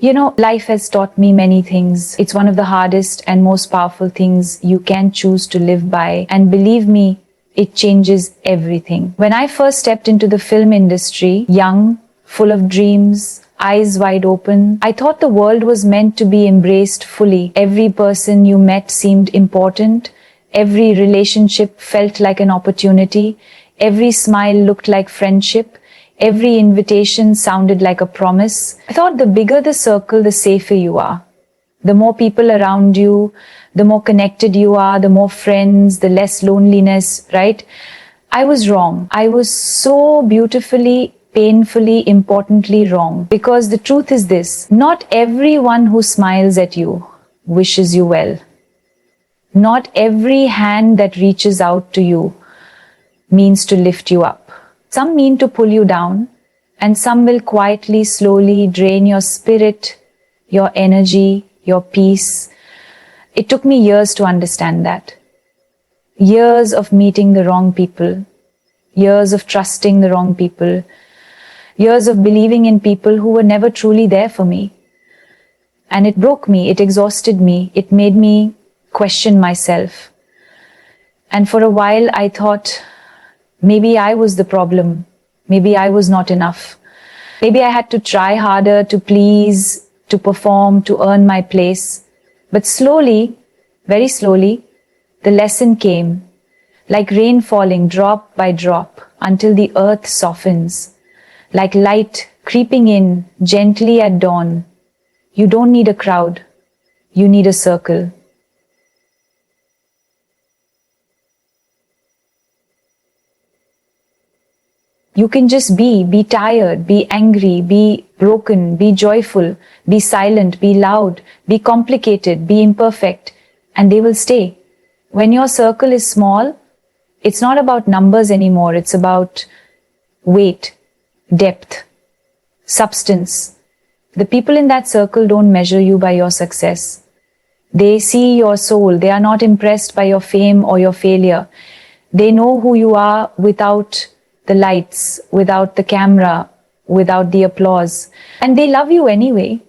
Life has taught me many things. It's one of the hardest and most powerful things you can choose to live by. And believe me, it changes everything. When I first stepped into the film industry, young, full of dreams, eyes wide open, I thought the world was meant to be embraced fully. Every person you met seemed important. Every relationship felt like an opportunity. Every smile looked like friendship. Every invitation sounded like a promise. I thought the bigger the circle, the safer you are. The more people around you, the more connected you are, the more friends, the less loneliness, right? I was wrong. I was so beautifully, painfully, importantly wrong. Because the truth is this: not everyone who smiles at you wishes you well. Not every hand that reaches out to you means to lift you up. Some mean to pull you down, and some will quietly, slowly drain your spirit, your energy, your peace. It took me years to understand that. Years of meeting the wrong people, years of trusting the wrong people, years of believing in people who were never truly there for me. And it broke me, it exhausted me, it made me question myself. And for a while I thought, maybe I was the problem. Maybe I was not enough. Maybe I had to try harder to please, to perform, to earn my place. But slowly, very slowly, the lesson came, like rain falling drop by drop until the earth softens, like light creeping in gently at dawn. You don't need a crowd. You need a circle. You can just be tired, be angry, be broken, be joyful, be silent, be loud, be complicated, be imperfect, and they will stay. When your circle is small, it's not about numbers anymore, it's about weight, depth, substance. The people in that circle don't measure you by your success. They see your soul. They are not impressed by your fame or your failure. They know who you are without the lights, without the camera, without the applause. And they love you anyway.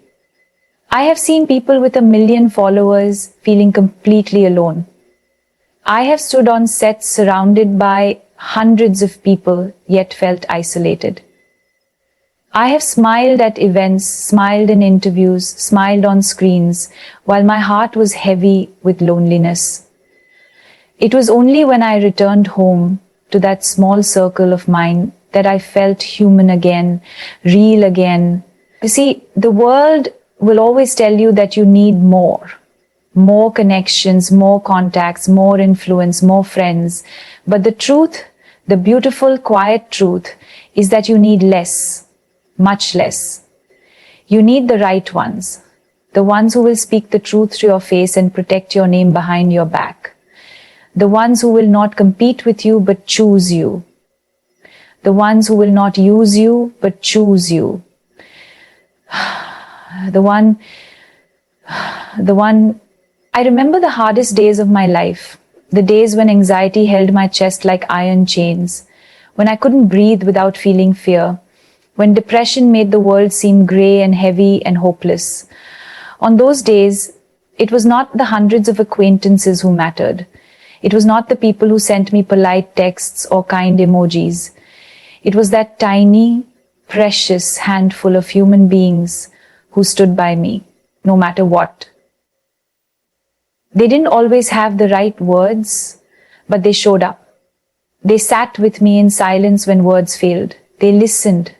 I have seen people with 1 million followers feeling completely alone. I have stood on sets surrounded by hundreds of people, yet felt isolated. I have smiled at events, smiled in interviews, smiled on screens, while my heart was heavy with loneliness. It was only when I returned home to that small circle of mine that I felt human again, real again. You see, the world will always tell you that you need more connections, more contacts, more influence, more friends. But the truth, the beautiful, quiet truth, is that you need less, much less. You need the right ones, the ones who will speak the truth to your face and protect your name behind your back. The ones who will not compete with you but choose you. The ones who will not use you but choose you. The one, I remember the hardest days of my life, the days when anxiety held my chest like iron chains, when I couldn't breathe without feeling fear, when depression made the world seem grey and heavy and hopeless. On those days, it was not the hundreds of acquaintances who mattered. It was not the people who sent me polite texts or kind emojis. It was that tiny, precious handful of human beings who stood by me, no matter what. They didn't always have the right words, but they showed up. They sat with me in silence when words failed. They listened.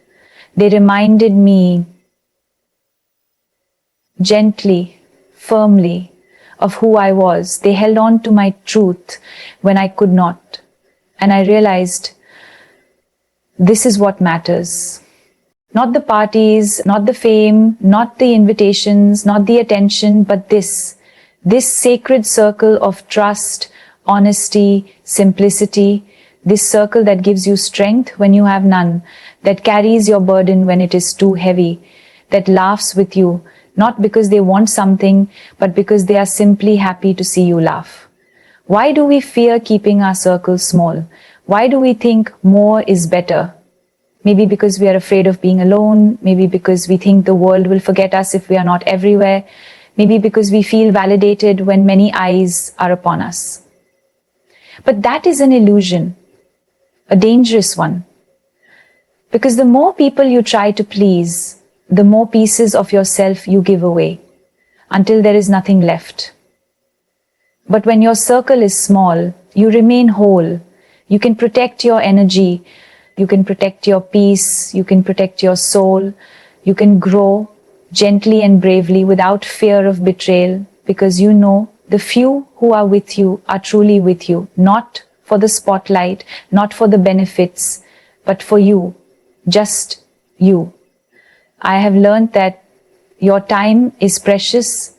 They reminded me gently, firmly, of who I was. They held on to my truth when I could not. And I realized this is what matters. Not the parties, not the fame, not the invitations, not the attention, but this sacred circle of trust, honesty, simplicity, this circle that gives you strength when you have none, that carries your burden when it is too heavy, that laughs with you, not because they want something, but because they are simply happy to see you laugh. Why do we fear keeping our circle small? Why do we think more is better? Maybe because we are afraid of being alone, maybe because we think the world will forget us if we are not everywhere, maybe because we feel validated when many eyes are upon us. But that is an illusion, a dangerous one. Because the more people you try to please, the more pieces of yourself you give away, until there is nothing left. But when your circle is small, you remain whole. You can protect your energy, you can protect your peace, you can protect your soul, you can grow gently and bravely without fear of betrayal, because you know the few who are with you are truly with you, not for the spotlight, not for the benefits, but for you, just you. I have learned that your time is precious,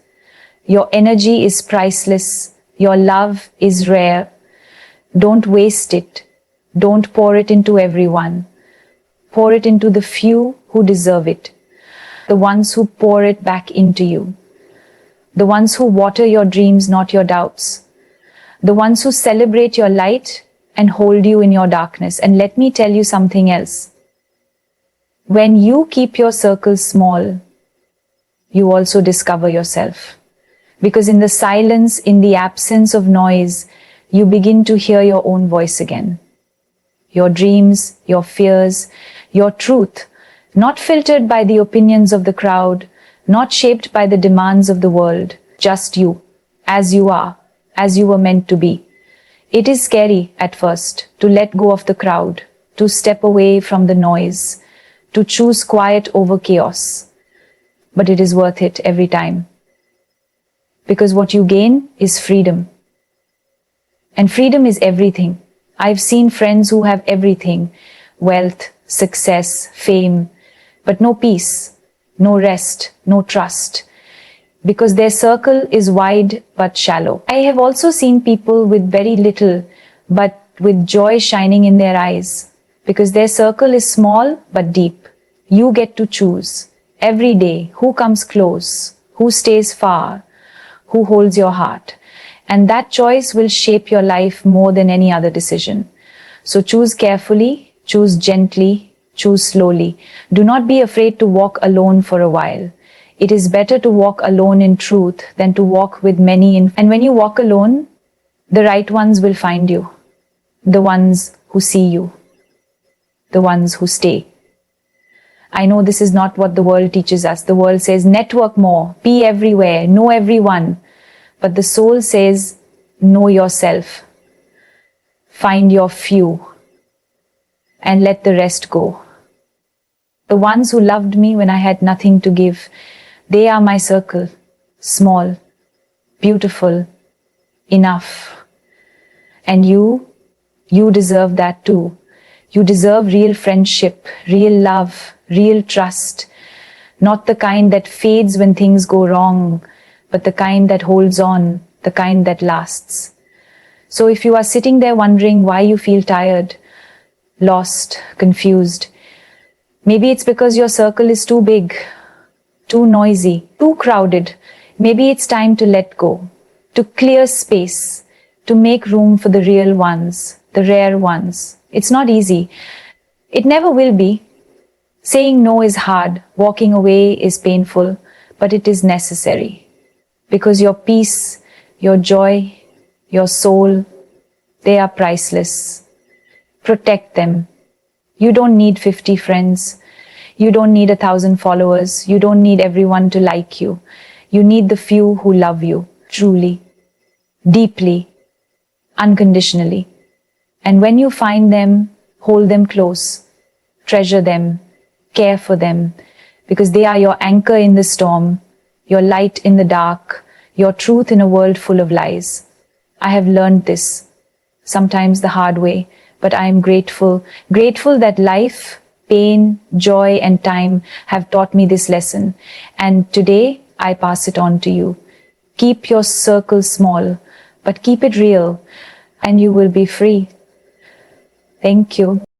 your energy is priceless, your love is rare. Don't waste it. Don't pour it into everyone. Pour it into the few who deserve it. The ones who pour it back into you. The ones who water your dreams, not your doubts. The ones who celebrate your light and hold you in your darkness. And let me tell you something else. When you keep your circle small, you also discover yourself. Because in the silence, in the absence of noise, you begin to hear your own voice again. Your dreams, your fears, your truth, not filtered by the opinions of the crowd, not shaped by the demands of the world, just you, as you are, as you were meant to be. It is scary at first to let go of the crowd, to step away from the noise, to choose quiet over chaos. But it is worth it every time. Because what you gain is freedom. And freedom is everything. I've seen friends who have everything, wealth, success, fame, but no peace, no rest, no trust, because their circle is wide but shallow. I have also seen people with very little, but with joy shining in their eyes, because their circle is small but deep. You get to choose every day who comes close, who stays far, who holds your heart. And that choice will shape your life more than any other decision. So choose carefully, choose gently, choose slowly. Do not be afraid to walk alone for a while. It is better to walk alone in truth than to walk with many. And when you walk alone, the right ones will find you. The ones who see you. The ones who stay. I know this is not what the world teaches us. The world says network more, be everywhere, know everyone. But the soul says, know yourself. Find your few. And let the rest go. The ones who loved me when I had nothing to give, they are my circle. Small, beautiful, enough. And you deserve that too. You deserve real friendship, real love, real trust. Not the kind that fades when things go wrong, but the kind that holds on, the kind that lasts. So if you are sitting there wondering why you feel tired, lost, confused, maybe it's because your circle is too big, too noisy, too crowded. Maybe it's time to let go, to clear space, to make room for the real ones, the rare ones. It's not easy. It never will be. Saying no is hard, walking away is painful, but it is necessary. Because your peace, your joy, your soul, they are priceless. Protect them. You don't need 50 friends. You don't need 1,000 followers. You don't need everyone to like you. You need the few who love you, truly, deeply, unconditionally. And when you find them, hold them close, treasure them, care for them, because they are your anchor in the storm, your light in the dark, your truth in a world full of lies. I have learned this, sometimes the hard way, but I am grateful that life, pain, joy, and time have taught me this lesson. And today, I pass it on to you. Keep your circle small, but keep it real, and you will be free. Thank you.